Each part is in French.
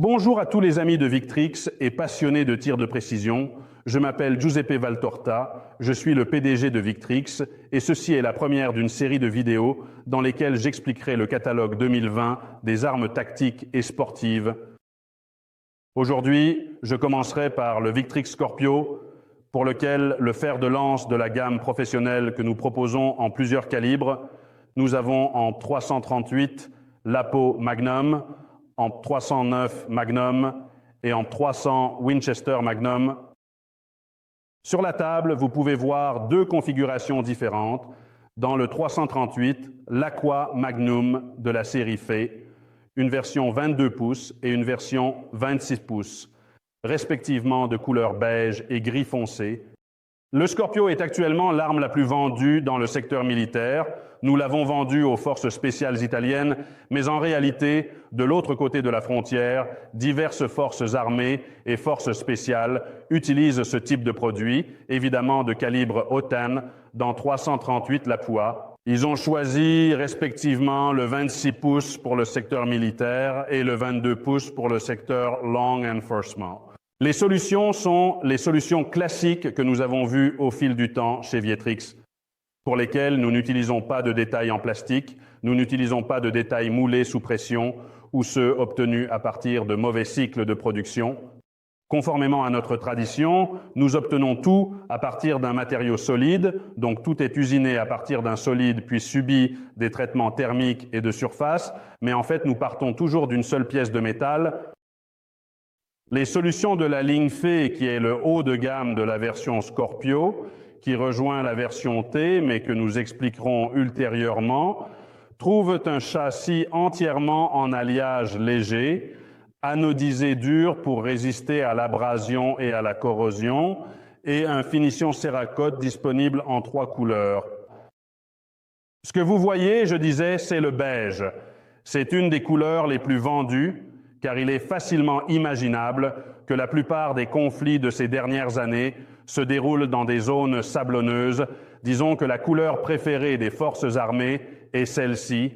Bonjour à tous les amis de Victrix et passionnés de tir de précision. Je m'appelle Giuseppe Valtorta, je suis le PDG de Victrix et ceci est la première d'une série de vidéos dans lesquelles j'expliquerai le catalogue 2020 des armes tactiques et sportives. Aujourd'hui, je commencerai par le Victrix Scorpio, pour lequel le fer de lance de la gamme professionnelle que nous proposons en plusieurs calibres. Nous avons en 338 l'Apo Magnum, en 309 Magnum et en 300 Winchester Magnum. Sur la table, vous pouvez voir deux configurations différentes. Dans le 338, l'Aqua Magnum de la série Fay, une version 22 pouces et une version 26 pouces, respectivement de couleur beige et gris foncé. Le Scorpio est actuellement l'arme la plus vendue dans le secteur militaire. Nous l'avons vendu aux forces spéciales italiennes, mais en réalité, de l'autre côté de la frontière, diverses forces armées et forces spéciales utilisent ce type de produit, évidemment de calibre OTAN, dans 338 Lapua. Ils ont choisi respectivement le 26 pouces pour le secteur militaire et le 22 pouces pour le secteur Long Enforcement. Les solutions sont les solutions classiques que nous avons vues au fil du temps chez Victrix, pour lesquelles nous n'utilisons pas de détails en plastique, nous n'utilisons pas de détails moulés sous pression ou ceux obtenus à partir de mauvais cycles de production. Conformément à notre tradition, nous obtenons tout à partir d'un matériau solide, donc tout est usiné à partir d'un solide puis subit des traitements thermiques et de surface, mais en fait nous partons toujours d'une seule pièce de métal. Les solutions de la ligne Fay, qui est le haut de gamme de la version Scorpio, qui rejoint la version T, mais que nous expliquerons ultérieurement, trouvent un châssis entièrement en alliage léger, anodisé dur pour résister à l'abrasion et à la corrosion, et un finition Cerakote disponible en 3 couleurs. Ce que vous voyez, je disais, c'est le beige. C'est une des couleurs les plus vendues, car il est facilement imaginable que la plupart des conflits de ces dernières années se déroulent dans des zones sablonneuses. Disons que la couleur préférée des forces armées est celle-ci.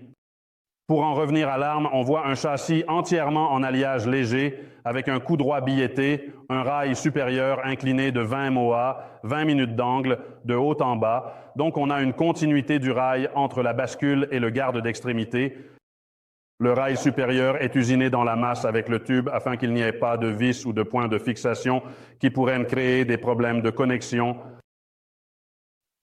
Pour en revenir à l'arme, on voit un châssis entièrement en alliage léger, avec un coup droit billetté, un rail supérieur incliné de 20 MOA, 20 minutes d'angle, de haut en bas. Donc on a une continuité du rail entre la bascule et le garde d'extrémité. Le rail supérieur est usiné dans la masse avec le tube afin qu'il n'y ait pas de vis ou de points de fixation qui pourraient créer des problèmes de connexion.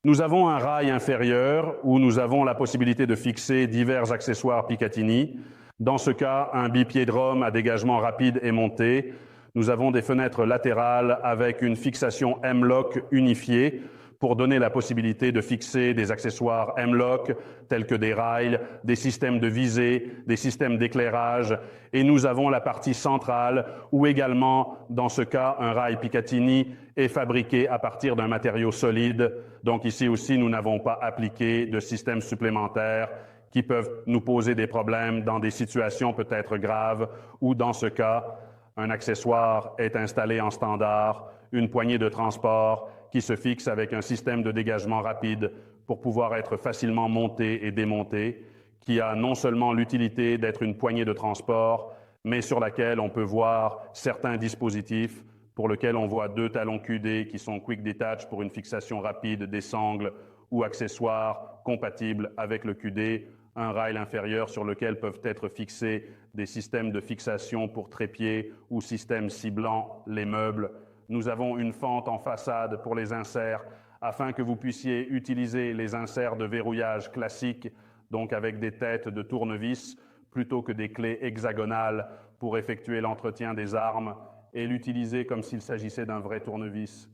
Nous avons un rail inférieur où nous avons la possibilité de fixer divers accessoires Picatinny. Dans ce cas, un bipied-drum à dégagement rapide est monté. Nous avons des fenêtres latérales avec une fixation M-LOK unifiée pour donner la possibilité de fixer des accessoires M-LOK tels que des rails, des systèmes de visée, des systèmes d'éclairage. Et nous avons la partie centrale où également, dans ce cas, un rail Picatinny est fabriqué à partir d'un matériau solide. Donc ici aussi, nous n'avons pas appliqué de systèmes supplémentaires qui peuvent nous poser des problèmes dans des situations peut-être graves ou dans ce cas, un accessoire est installé en standard, une poignée de transport qui se fixe avec un système de dégagement rapide pour pouvoir être facilement monté et démonté, qui a non seulement l'utilité d'être une poignée de transport, mais sur laquelle on peut voir certains dispositifs pour lesquels on voit 2 talons QD qui sont Quick Detach pour une fixation rapide des sangles ou accessoires compatibles avec le QD, un rail inférieur sur lequel peuvent être fixés des systèmes de fixation pour trépied ou systèmes ciblant les meubles. Nous avons une fente en façade pour les inserts afin que vous puissiez utiliser les inserts de verrouillage classiques, donc avec des têtes de tournevis, plutôt que des clés hexagonales pour effectuer l'entretien des armes et l'utiliser comme s'il s'agissait d'un vrai tournevis.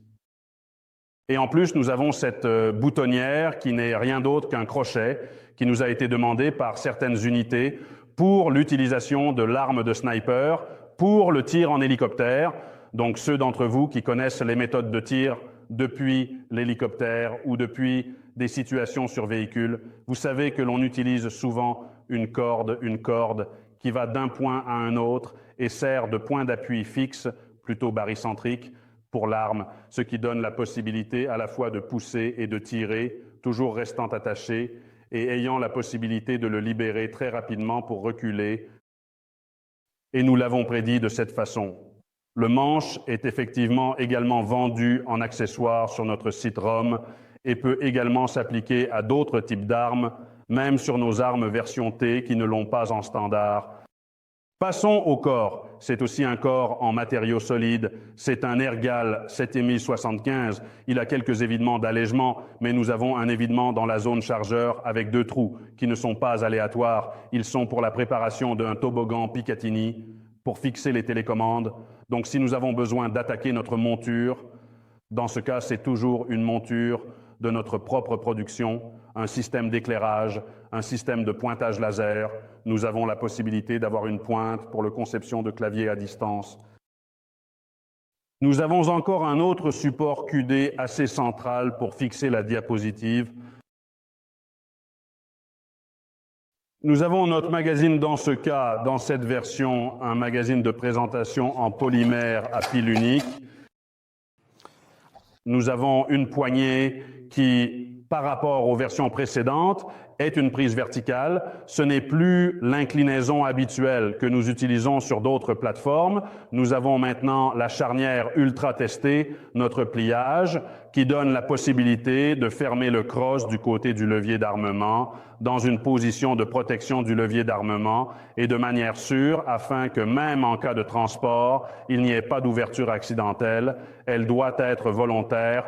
Et en plus, nous avons cette boutonnière qui n'est rien d'autre qu'un crochet qui nous a été demandé par certaines unités pour l'utilisation de l'arme de sniper, pour le tir en hélicoptère. Donc ceux d'entre vous qui connaissent les méthodes de tir depuis l'hélicoptère ou depuis des situations sur véhicule, vous savez que l'on utilise souvent une corde qui va d'un point à un autre et sert de point d'appui fixe, plutôt barycentrique, pour l'arme, ce qui donne la possibilité à la fois de pousser et de tirer, toujours restant attaché et ayant la possibilité de le libérer très rapidement pour reculer et nous l'avons prédit de cette façon. Le manche est effectivement également vendu en accessoire sur notre site ROM et peut également s'appliquer à d'autres types d'armes, même sur nos armes version T qui ne l'ont pas en standard. Passons au corps. C'est aussi un corps en matériaux solides. C'est un Ergal 7075. Il a quelques évidements d'allègement, mais nous avons un évidement dans la zone chargeur avec 2 trous qui ne sont pas aléatoires. Ils sont pour la préparation d'un toboggan Picatinny pour fixer les télécommandes. Donc si nous avons besoin d'attaquer notre monture, dans ce cas, c'est toujours une monture de notre propre production, un système d'éclairage, un système de pointage laser. Nous avons la possibilité d'avoir une pointe pour la conception de claviers à distance. Nous avons encore un autre support QD assez central pour fixer la diapositive. Nous avons notre magazine dans ce cas, dans cette version, un magazine de présentation en polymère à pile unique. Nous avons une poignée qui, par rapport aux versions précédentes, est une prise verticale. Ce n'est plus l'inclinaison habituelle que nous utilisons sur d'autres plateformes. Nous avons maintenant la charnière ultra testée, notre pliage, qui donne la possibilité de fermer le cross du côté du levier d'armement dans une position de protection du levier d'armement et de manière sûre afin que même en cas de transport, il n'y ait pas d'ouverture accidentelle. Elle doit être volontaire.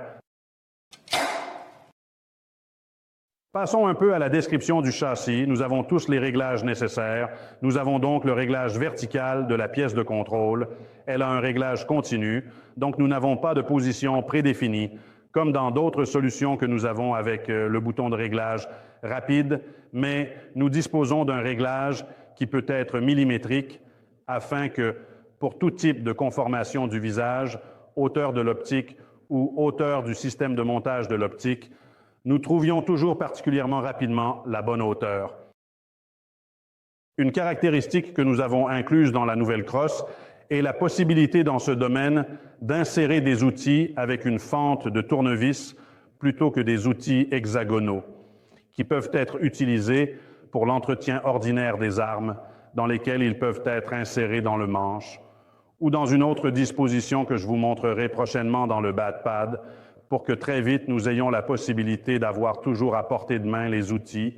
Passons un peu à la description du châssis. Nous avons tous les réglages nécessaires. Nous avons donc le réglage vertical de la pièce de contrôle. Elle a un réglage continu, donc nous n'avons pas de position prédéfinie, comme dans d'autres solutions que nous avons avec le bouton de réglage rapide, mais nous disposons d'un réglage qui peut être millimétrique afin que, pour tout type de conformation du visage, hauteur de l'optique ou hauteur du système de montage de l'optique, nous trouvions toujours particulièrement rapidement la bonne hauteur. Une caractéristique que nous avons incluse dans la nouvelle crosse est la possibilité dans ce domaine d'insérer des outils avec une fente de tournevis plutôt que des outils hexagonaux qui peuvent être utilisés pour l'entretien ordinaire des armes dans lesquels ils peuvent être insérés dans le manche ou dans une autre disposition que je vous montrerai prochainement dans le BADPAD pour que très vite nous ayons la possibilité d'avoir toujours à portée de main les outils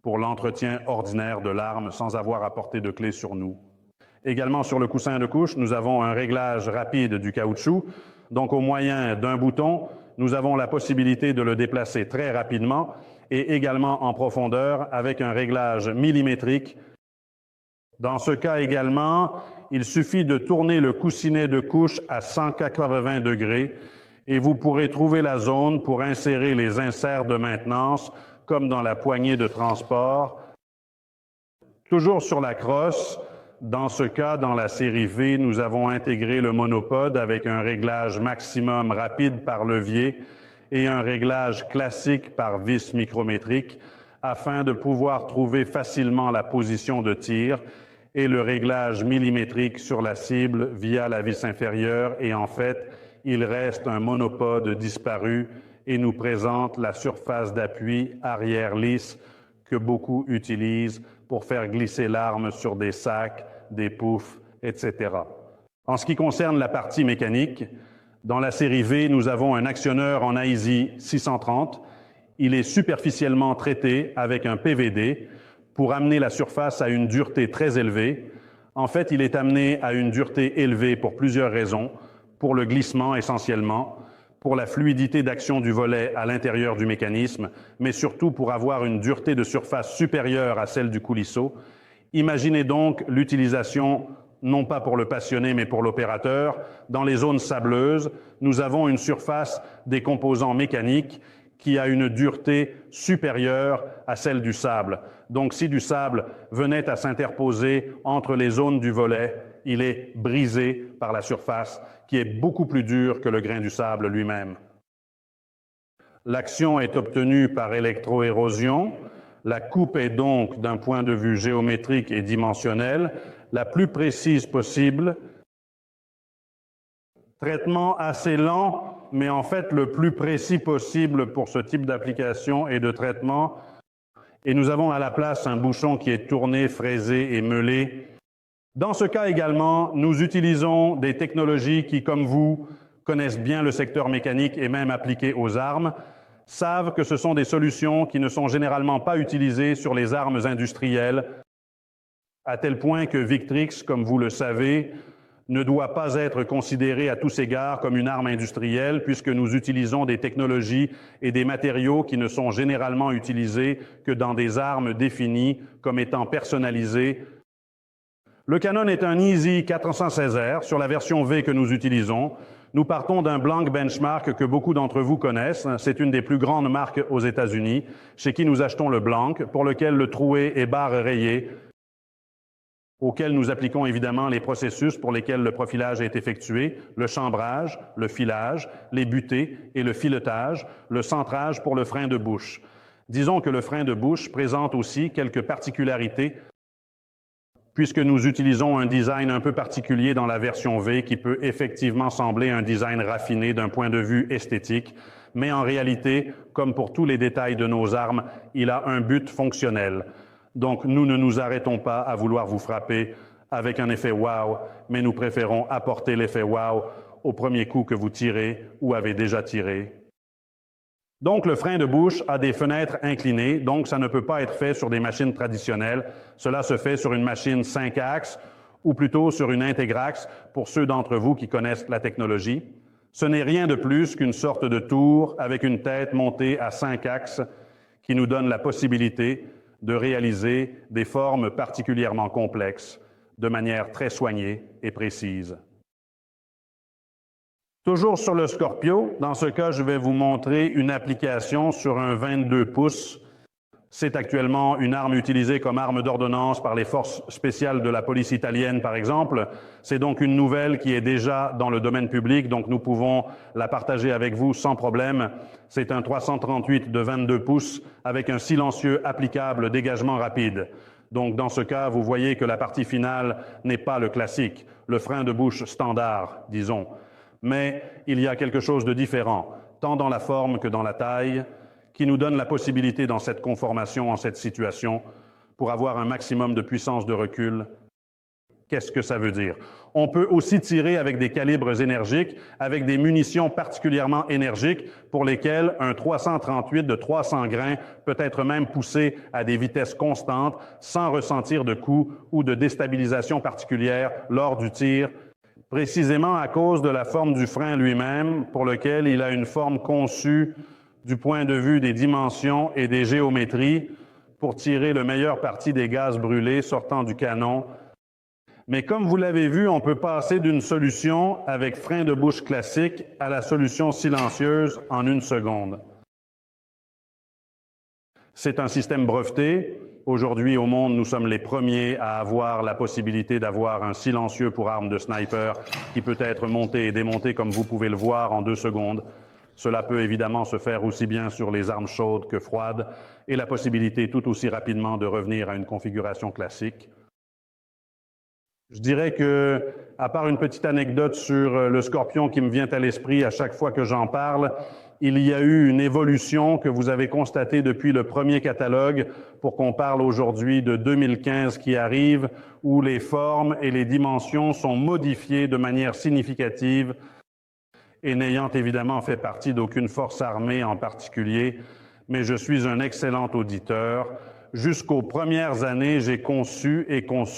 pour l'entretien ordinaire de l'arme sans avoir à porter de clé sur nous. Également sur le coussin de couche, nous avons un réglage rapide du caoutchouc. Donc au moyen d'un bouton, nous avons la possibilité de le déplacer très rapidement et également en profondeur avec un réglage millimétrique. Dans ce cas également, il suffit de tourner le coussinet de couche à 180 degrés et vous pourrez trouver la zone pour insérer les inserts de maintenance comme dans la poignée de transport. Toujours sur la crosse, dans ce cas, dans la série V, nous avons intégré le monopode avec un réglage maximum rapide par levier et un réglage classique par vis micrométrique afin de pouvoir trouver facilement la position de tir et le réglage millimétrique sur la cible via la vis inférieure et en fait, il reste un monopode disparu et nous présente la surface d'appui arrière lisse que beaucoup utilisent pour faire glisser l'arme sur des sacs, des poufs, etc. En ce qui concerne la partie mécanique, dans la série V, nous avons un actionneur en AISI 630. Il est superficiellement traité avec un PVD pour amener la surface à une dureté très élevée. En fait, il est amené à une dureté élevée pour plusieurs raisons. Pour le glissement essentiellement, pour la fluidité d'action du volet à l'intérieur du mécanisme, mais surtout pour avoir une dureté de surface supérieure à celle du coulisseau. Imaginez donc l'utilisation, non pas pour le passionné, mais pour l'opérateur. Dans les zones sableuses, nous avons une surface des composants mécaniques qui a une dureté supérieure à celle du sable. Donc, si du sable venait à s'interposer entre les zones du volet, il est brisé par la surface qui est beaucoup plus dure que le grain du sable lui-même. L'action est obtenue par électroérosion. La coupe est donc, d'un point de vue géométrique et dimensionnel, la plus précise possible. Traitement assez lent, mais en fait le plus précis possible pour ce type d'application et de traitement. Et nous avons à la place un bouchon qui est tourné, fraisé et meulé Dans ce cas également, nous utilisons des technologies qui, comme vous, connaissent bien le secteur mécanique et même appliquées aux armes, savent que ce sont des solutions qui ne sont généralement pas utilisées sur les armes industrielles, à tel point que Victrix, comme vous le savez, ne doit pas être considéré à tous égards comme une arme industrielle, puisque nous utilisons des technologies et des matériaux qui ne sont généralement utilisés que dans des armes définies comme étant personnalisées. Le canon est un Easy 416R sur la version V que nous utilisons. Nous partons d'un Blank Benchmark que beaucoup d'entre vous connaissent. C'est une des plus grandes marques aux États-Unis, chez qui nous achetons le Blank, pour lequel le troué est barre rayée, auquel nous appliquons évidemment les processus pour lesquels le profilage est effectué, le chambrage, le filage, les butées et le filetage, le centrage pour le frein de bouche. Disons que le frein de bouche présente aussi quelques particularités, puisque nous utilisons un design un peu particulier dans la version V qui peut effectivement sembler un design raffiné d'un point de vue esthétique, mais en réalité, comme pour tous les détails de nos armes, il a un but fonctionnel. Donc, nous ne nous arrêtons pas à vouloir vous frapper avec un effet wow, mais nous préférons apporter l'effet wow au premier coup que vous tirez ou avez déjà tiré. Donc, le frein de bouche a des fenêtres inclinées, donc ça ne peut pas être fait sur des machines traditionnelles. Cela se fait sur une machine 5 axes ou plutôt sur une Integrax pour ceux d'entre vous qui connaissent la technologie. Ce n'est rien de plus qu'une sorte de tour avec une tête montée à 5 axes qui nous donne la possibilité de réaliser des formes particulièrement complexes de manière très soignée et précise. Toujours sur le Scorpio, dans ce cas, je vais vous montrer une application sur un 22 pouces. C'est actuellement une arme utilisée comme arme d'ordonnance par les forces spéciales de la police italienne, par exemple. C'est donc une nouvelle qui est déjà dans le domaine public, donc nous pouvons la partager avec vous sans problème. C'est un 338 de 22 pouces avec un silencieux applicable dégagement rapide. Donc dans ce cas, vous voyez que la partie finale n'est pas le classique, le frein de bouche standard, disons. Mais il y a quelque chose de différent, tant dans la forme que dans la taille, qui nous donne la possibilité dans cette conformation, en cette situation, pour avoir un maximum de puissance de recul. Qu'est-ce que ça veut dire? On peut aussi tirer avec des calibres énergiques, avec des munitions particulièrement énergiques, pour lesquelles un 338 de 300 grains peut être même poussé à des vitesses constantes, sans ressentir de coups ou de déstabilisation particulière lors du tir, précisément à cause de la forme du frein lui-même, pour lequel il a une forme conçue du point de vue des dimensions et des géométries pour tirer le meilleur parti des gaz brûlés sortant du canon. Mais comme vous l'avez vu, on peut passer d'une solution avec frein de bouche classique à la solution silencieuse en 1 seconde. C'est un système breveté. Aujourd'hui, au monde, nous sommes les premiers à avoir la possibilité d'avoir un silencieux pour arme de sniper qui peut être monté et démonté, comme vous pouvez le voir, en 2 secondes. Cela peut évidemment se faire aussi bien sur les armes chaudes que froides, et la possibilité tout aussi rapidement de revenir à une configuration classique. Je dirais que, à part une petite anecdote sur le Scorpion qui me vient à l'esprit à chaque fois que j'en parle, il y a eu une évolution que vous avez constatée depuis le premier catalogue pour qu'on parle aujourd'hui de 2015 qui arrive, où les formes et les dimensions sont modifiées de manière significative et n'ayant évidemment fait partie d'aucune force armée en particulier, mais je suis un excellent auditeur. Jusqu'aux premières années, j'ai conçu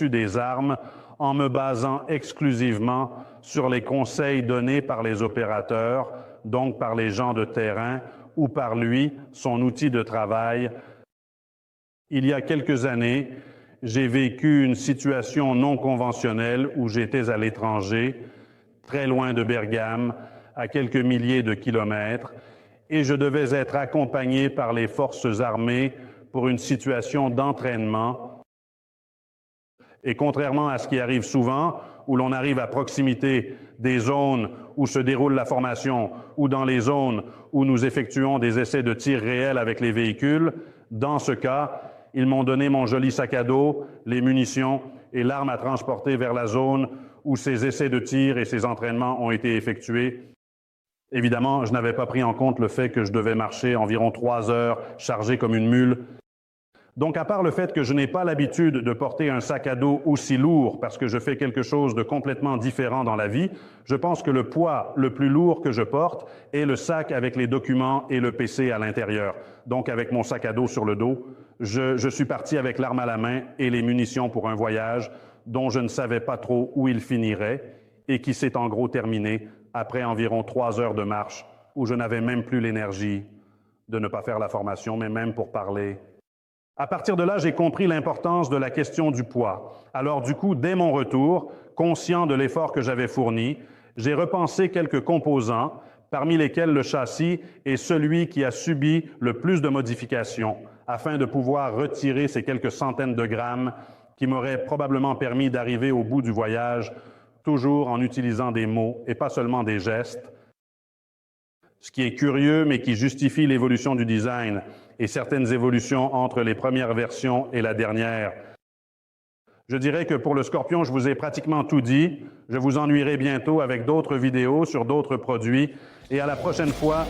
des armes en me basant exclusivement sur les conseils donnés par les opérateurs, donc par les gens de terrain ou par lui, son outil de travail. Il y a quelques années, j'ai vécu une situation non conventionnelle où j'étais à l'étranger, très loin de Bergame, à quelques milliers de kilomètres, et je devais être accompagné par les forces armées pour une situation d'entraînement. Et contrairement à ce qui arrive souvent, où l'on arrive à proximité des zones où se déroule la formation ou dans les zones où nous effectuons des essais de tir réels avec les véhicules, dans ce cas, ils m'ont donné mon joli sac à dos, les munitions et l'arme à transporter vers la zone où ces essais de tir et ces entraînements ont été effectués. Évidemment, je n'avais pas pris en compte le fait que je devais marcher environ 3 heures chargé comme une mule. Donc, à part le fait que je n'ai pas l'habitude de porter un sac à dos aussi lourd parce que je fais quelque chose de complètement différent dans la vie, je pense que le poids le plus lourd que je porte est le sac avec les documents et le PC à l'intérieur. Donc, avec mon sac à dos sur le dos, je suis parti avec l'arme à la main et les munitions pour un voyage dont je ne savais pas trop où il finirait et qui s'est en gros terminé après environ 3 heures de marche où je n'avais même plus l'énergie de ne pas faire la formation, mais même pour parler. À partir de là, j'ai compris l'importance de la question du poids. Alors du coup, dès mon retour, conscient de l'effort que j'avais fourni, j'ai repensé quelques composants, parmi lesquels le châssis est celui qui a subi le plus de modifications, afin de pouvoir retirer ces quelques centaines de grammes qui m'auraient probablement permis d'arriver au bout du voyage, toujours en utilisant des mots et pas seulement des gestes. Ce qui est curieux, mais qui justifie l'évolution du design et certaines évolutions entre les premières versions et la dernière. Je dirais que pour le Scorpion, je vous ai pratiquement tout dit. Je vous ennuierai bientôt avec d'autres vidéos sur d'autres produits. Et à la prochaine fois,